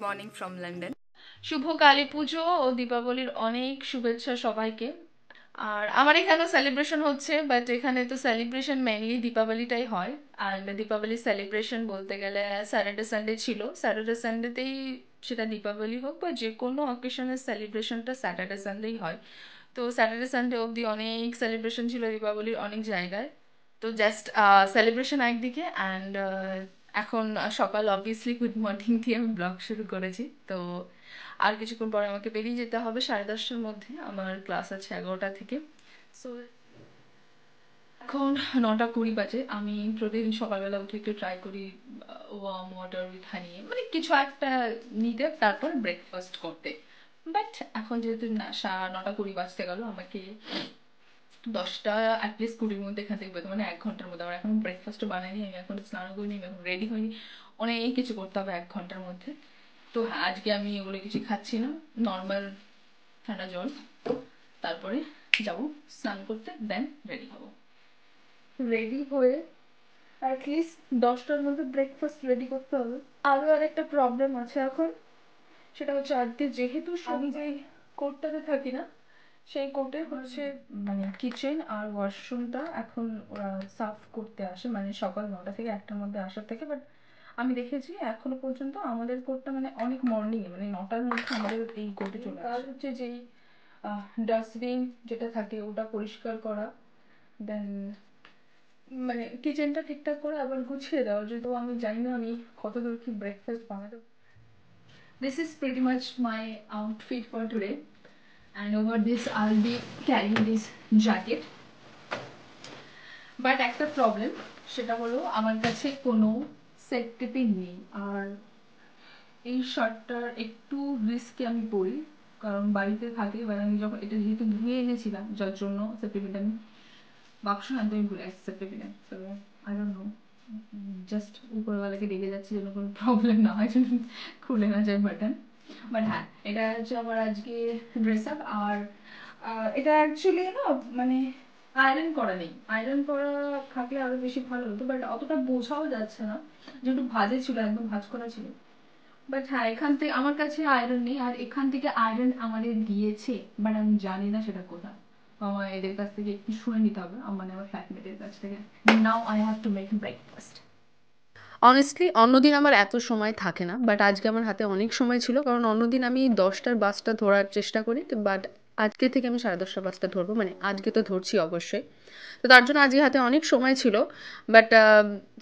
morning from London. শুভ কালী পুজো ও দীপাবলির অনেক শুভেচ্ছা সবাইকে। আর আমার এখানেও সেলিব্রেশন হচ্ছে, বাট এখানে তো সেলিব্রেশন মেইনলি দীপাবলিটাই হয়। আর দীপাবলি সেলিব্রেশন বলতে গেলে স্যাটারডে সানডে ছিল, স্যাটারডে সানডেতেই সেটা দীপাবলি হোক বা যে কোনো অকেশনের সেলিব্রেশনটা স্যাটারডে সানডেই হয়। তো স্যাটারডে সানডে অবধি অনেক সেলিব্রেশন ছিল দীপাবলির অনেক জায়গায়। তো জাস্ট সেলিব্রেশন একদিকে অ্যান্ড এখন সকাল অবভিয়াসলি গুড মর্নিং দিয়ে আমি ব্লগ শুরু করেছি। তো আর কিছুক্ষণ পরে আমাকে বেরিয়ে যেতে হবে, 10:30টার মধ্যে আমার ক্লাস আছে 11টা থেকে। সো এখন 9:20 বাজে। আমি প্রতিদিন সকালবেলা উঠে একটু ট্রাই করি ওয়ার্ম ওয়াটার উইথ হানি, মানে কিছু একটা নিতে, তারপর ব্রেকফাস্ট করতে। বাট এখন যেহেতু 9:20 বাজতে গেল, আমাকে 10টা অ্যাটলিস্ট 20-র মধ্যে এখান থেকে বেরোতে, মানে 1 ঘন্টার মধ্যে। আমার এখন ব্রেকফাস্টও বানাইনি, আমি এখন স্নান করিনি, আমি এখন রেডি হইনি, অনেক কিছু করতে হবে 1 ঘন্টার মধ্যে। তো আজকে আমি এগুলো কিছু খাচ্ছি না, নর্মাল ঠান্ডা জল, তারপরে যাবো স্নান করতে, দেন রেডি হবো। রেডি হয়ে অ্যাটলিস্ট 10টার মধ্যে ব্রেকফাস্ট রেডি করতে হবে। আরও আর একটা প্রবলেম আছে এখন, সেটা হচ্ছে আজকে যেহেতু আমি যেই কোর্টটাতে থাকি না, সেই কোর্টে হচ্ছে মানে কিচেন আর ওয়াশরুমটা এখন ওরা সাফ করতে আসে, মানে সকাল 9টা থেকে 1টার মধ্যে আসার থেকে। বাট আমি দেখেছি এখনো পর্যন্ত আমাদের কোর্টটা মানে অনেক মর্নিংয়ে, মানে 9টার মধ্যে আমাদের এই কোর্টে চলে আসে। হচ্ছে যেই ডাস্টবিন যেটা থাকে ওটা পরিষ্কার করা, দেন মানে কিচেনটা ঠিকঠাক করে আবার গুছিয়ে দেওয়া। যেহেতু আমি জানি না আমি কতদূর কি ব্রেকফাস্ট বানাতে। This is pretty much my outfit for today, and over this I'll be carrying this jacket. But একটা প্রবলেম, সেটা হলো আমার কাছে কোনো সেফটি পিন নেই। আর এই শার্টটার একটু রিস্কে আমি পরি, কারণ বাড়িতে থাকি। এবার আমি যখন এটা যেহেতু ধুয়ে এনেছিলাম, যার জন্য সেফটি পিনটা আমি বাক্স একদমই ভুলে আসছি সেফটি পিনে। তো আই ডোন্ট নো, জাস্ট উপরওয়ালাকে ডেকে যাচ্ছি যেন কোনো প্রবলেম না হয়, যেন খুলে না যায় বাটন। বাট হ্যাঁ, এটা হচ্ছে আমার আজকে ড্রেস আপ। আর এটা অ্যাকচুয়ালি না মানে আয়রন করা নেই, আয়রন করা থাকলে আরো বেশি ভালো হতো, বাট অতটা বোঝাও যাচ্ছে না, যেহেতু ভাজে ছিল, একদম ভাজ করা ছিল। বাট হ্যাঁ, এখান থেকে আমার কাছে আয়রন নেই, আর এখান থেকে আয়রন আমাদের দিয়েছে, বাট আমি জানি না সেটা কোথায়। আমার এদের কাছ থেকে একটু শুনে নিতে হবে, মানে আমার ফ্ল্যাটমেটের কাছ থেকে। Now I have to make breakfast. Honestly অন্যদিন আমার এত সময় থাকে না, বাট আজকে আমার হাতে অনেক সময় ছিল, কারণ অন্যদিন আমি 10টার বাসটা ধরার চেষ্টা করি, বাট আজকে থেকে আমি 10:30টার বাসটা ধরবো, মানে আজকে তো ধরছি অবশ্যই। তো তার জন্য আজকে হাতে অনেক সময় ছিল। বাট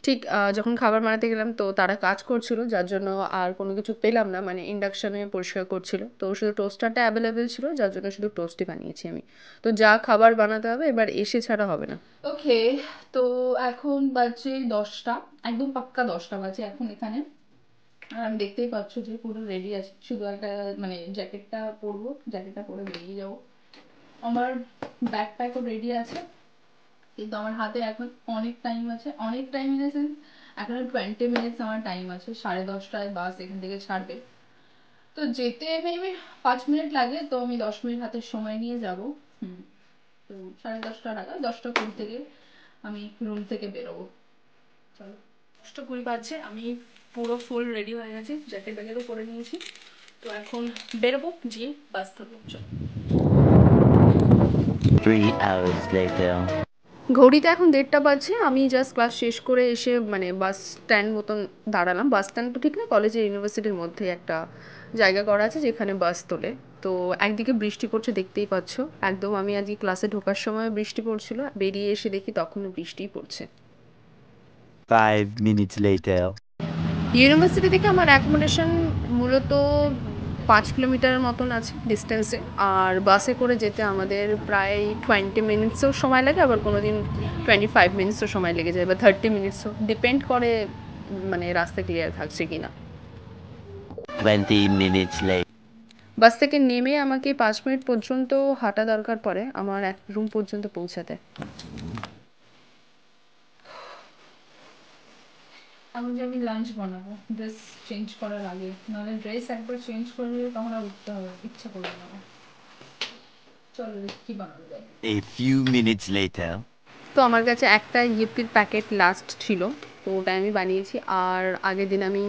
ঠিক যখন খাবার বানাতে গেলাম তো তারা কাজ করছিল, যার জন্য আর কোনো কিছু পেলাম না, মানে ইন্ডাকশানে পরিষ্কার করছিল, তো শুধু টোস্টারটা অ্যাভেলেবেল ছিল, যার জন্য শুধু টোস্টই বানিয়েছি আমি। তো যা খাবার বানাতে হবে এবার এসে ছাড়া হবে না। ওকে, তো এখন বাজে 10টা, একদম পাক্কা 10টা বাজে এখন এখানে। আর আমি দেখতেই পাচ্ছ যে পুরো রেডি আছি, শুধু একটা মানে জ্যাকেটটা পরবো, জ্যাকেটটা পরে বেরিয়ে যাবো। আমার ব্যাকপ্যাকও রেডি আছে, কিন্তু আমার হাতে এখন অনেক টাইম আছে, অনেক টাইম ইন দ্য সেন্স এখন 20 মিনিটস আমার টাইম আছে। 10:30টায় বাস এখান থেকে ছাড়বে, তো যেতে মেবি 5 মিনিট লাগে, তো আমি 10 মিনিট হাতে সময় নিয়ে যাব। তো 10:30টার আগে 10টা 20 থেকে আমি রুম থেকে বেরোবো। চলো, 10টা 20 বাজছে, আমি পুরো ফুল রেডি হয়ে গেছি, জ্যাকেট ব্যাগেরও পরে নিয়েছি। তো এখন বেরোবো, গিয়ে বাস ধরবো। চলো। 3 hours later. ঘড়িতে এখন 1:30 বাজছে। আমি জাস্ট ক্লাস শেষ করে এসে মানে বাস স্ট্যান্ড মতন দাঁড়ালাম। বাস স্ট্যান্ড তো ঠিক না, কলেজের ইউনিভার্সিটির মধ্যে একটা জায়গা করা আছে যেখানে বাস তোলে। তো একদিকে বৃষ্টি পড়ছে, দেখতেই পাচ্ছ। একদম আমি আজকে ক্লাসে ঢোকার সময় বৃষ্টি পড়ছিল, বেরিয়ে এসে দেখি তখনও বৃষ্টিই পড়ছে। 5 minutes later. ইউনিভার্সিটি থেকে আমার অ্যাকোমোডেশন মূলত 5 কিলোমিটারের মতন আছে ডিস্টেন্সে, আর বাসে করে যেতে আমাদের প্রায় 20 মিনিটসও সময় লাগে, আবার কোনো দিন 25 মিনিটসও সময় লেগে যায়, বা 30 মিনিটসও, ডিপেন্ড করে মানে রাস্তা ক্লিয়ার থাকছে কিনা। 20 minutes later. বাস থেকে নেমে আমাকে 5 মিনিট পর্যন্ত হাঁটা দরকার পড়ে আমার এক রুম পর্যন্ত পৌঁছাতে। এখন যে আমি লাঞ্চ বানাবো ড্রেস চেঞ্জ করার আগে, নাহলে ড্রেস একবার চেঞ্জ করে নিলে তখন আর উঠতে হবে, ইচ্ছা করবে না আমার। চলো কি বানানো যায়। A few minutes later. তো আমার কাছে একটা ইউপির প্যাকেট লাস্ট ছিল, তো ওটা আমি বানিয়েছি। আর আগের দিন আমি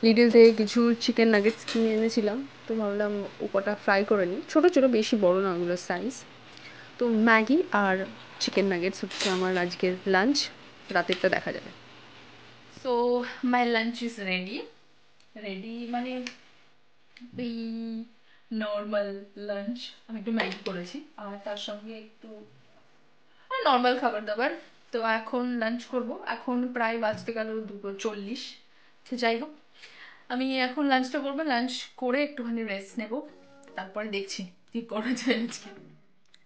লিডল থেকে কিছু চিকেন নাগেটস কিনে এনেছিলাম, তো ভাবলাম ও কটা ফ্রাই করে নিই, ছোটো ছোটো, বেশি বড় না ওগুলোর সাইজ। তো ম্যাগি আর চিকেন নাগেটস হচ্ছে আমার আজকের লাঞ্চ, রাতেরটা দেখা যাবে। So my lunch is ready. Ready মানে এই নর্মাল লাঞ্চ। আমি একটু ম্যাগি করেছি আর তার সঙ্গে একটু নর্মাল খাবার দাবার। তো এখন লাঞ্চ করব, এখন প্রায় বাজতে গেল 2:40। তো যাই হোক, আমি এখন লাঞ্চটা করবো, লাঞ্চ করে একটুখানি রেস্ট নেব, তারপরে দেখছি কি করা যায় আজকে।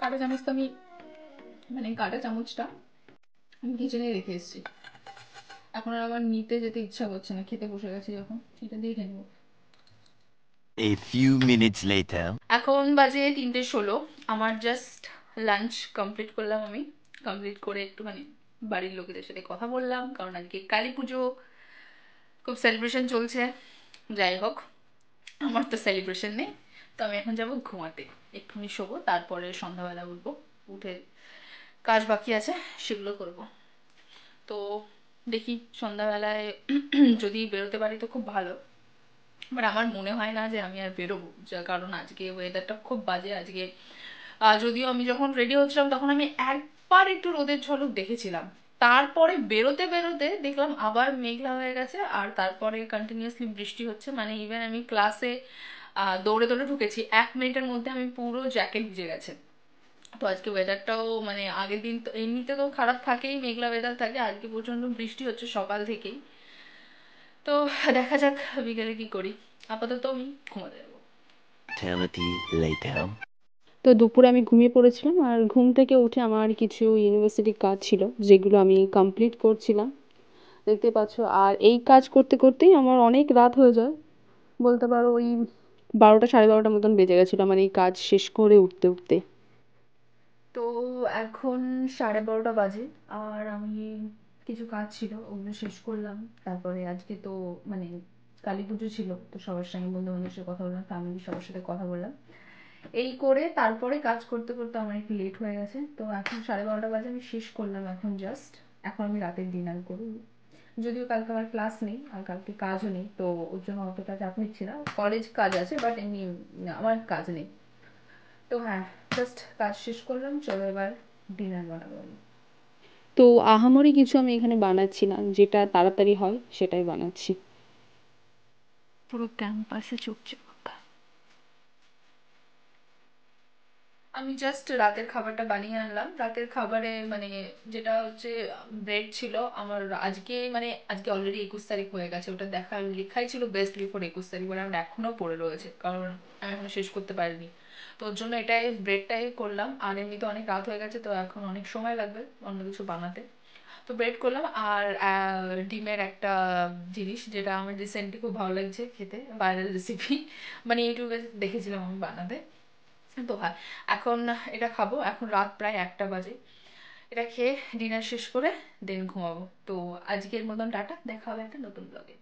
কাঁটা চামচ তো আমি মানে কাঁটা চামচটা আমি কিচেনে রেখে এসেছি, এখন আর আমার নিতে যেতে ইচ্ছা করছে না, খেতে বসে গেছি যখন, সেটা দিয়ে খেয়ে নেবো। A few minutes later. এখন বাজে 3:16। আমার জাস্ট লাঞ্চ কমপ্লিট করলাম, আমি কমপ্লিট করে একটুখানি বাড়ির লোকেদের সাথে কথা বললাম, কারণ আজকে কালী পুজো, খুব সেলিব্রেশন চলছে। যাই হোক, আমার তো সেলিব্রেশন নেই, তো আমি এখন যাবো ঘুমাতে, একটুখানি শোবো, তারপরে সন্ধ্যাবেলা উঠবো, উঠে কাজ বাকি আছে সেগুলো করব। তো দেখি সন্ধ্যাবেলায় যদি বেরোতে পারি তো খুব ভালো, বাট আমার মনে হয় না যে আমি আর বেরোবো, যার কারণ আজকে ওয়েদারটা খুব বাজে আজকে। যদিও আমি যখন রেডি হচ্ছিলাম তখন আমি একবার একটু রোদের ঝলক দেখেছিলাম, তারপরে বেরোতে বেরোতে দেখলাম আবার মেঘলা হয়ে গেছে, আর তারপরে কন্টিনিউয়াসলি বৃষ্টি হচ্ছে। মানে ইভেন আমি ক্লাসে দৌড়ে দৌড়ে ঢুকেছি, 1 মিনিটের মধ্যে আমি পুরো জ্যাকেট ভিজে গেছে। তো আজকে ওয়েদারটাও মানে আগের দিন তো এমনিতে তো খারাপ থাকেই, মেঘলা ওয়েদার থাকে, আজকে প্রচণ্ড বৃষ্টি হচ্ছে সকাল থেকেই। তো দেখা যাক বিকেলে কি করি, আপাতত আমি ঘুমাতে যাবো। Eternity later. তো দুপুরে আমি ঘুমিয়ে পড়েছিলাম, আর ঘুম থেকে উঠে আমার কিছু ইউনিভার্সিটির কাজ ছিল যেগুলো আমি কমপ্লিট করছিলাম, দেখতে পাচ্ছ। আর এই কাজ করতে করতেই আমার অনেক রাত হয়ে যায়, বলতে পারো ওই 12টা 12:30 মতন বেজে গেছিলো আমার এই কাজ শেষ করে উঠতে উঠতে। তো এখন 12:30 বাজে, আর আমি কিছু কাজ ছিল ওগুলো শেষ করলাম। তারপরে আজকে তো মানে কালী পুজো ছিল, তো সবার সঙ্গে বন্ধু বান্ধবের সাথে কথা বললাম, ফ্যামিলি সবার সাথে কথা বললাম, এই করে তারপরে কাজ করতে করতে আমার একটু লেট হয়ে গেছে। তো এখন 12:30 বাজে, আমি শেষ করলাম এখন জাস্ট। এখন আমি রাতের ডিনার করব, যদিও কালকে আমার ক্লাস নেই আর কালকে কাজও নেই, তো ওর জন্য অতটা চাপ নিচ্ছি না। কলেজ কাজ আছে বাট এমনি আমার কাজ নেই। তো হ্যাঁ, জাস্ট কাজ শেষ করলাম, চলো এবার ডিনার বানাবো আমি। তো আহামরি কিছু আমি এখানে বানাচ্ছি না, যেটা তাড়াতাড়ি হয় সেটাই বানাচ্ছি। পুরো ক্যাম্পাসে চুপচাপ। আমি জাস্ট রাতের খাবারটা বানিয়ে আনলাম। রাতের খাবারে মানে যেটা হচ্ছে ব্রেড ছিল আমার আজকে, মানে আজকে অলরেডি 21 তারিখ হয়ে গেছে, ওটা দেখা লেখাই ছিল বেস্ট বিফোর 21 তারিখ, মানে আমার এখনো পড়ে রয়েছে, কারণ আমি এখনো শেষ করতে পারিনি। তো ওর জন্য এটাই ব্রেডটাই করলাম, আর এমনিতে অনেক রাত হয়ে গেছে, তো এখন অনেক সময় লাগবে অন্য কিছু বানাতে। তো ব্রেড করলাম, আর ডিমের একটা জিনিস যেটা আমার রিসেন্টলি খুব ভালো লাগছে খেতে, ভাইরাল রেসিপি, মানে ইউটিউবে দেখেছিলাম আমি বানাতে। তো হ্যাঁ, এখন এটা খাবো, এখন রাত প্রায় 1টা বাজে। এটা খেয়ে ডিনার শেষ করে দেন ঘুমাবো। তো আজকের মতন টাটা, দেখা হবে একটা নতুন ব্লগে।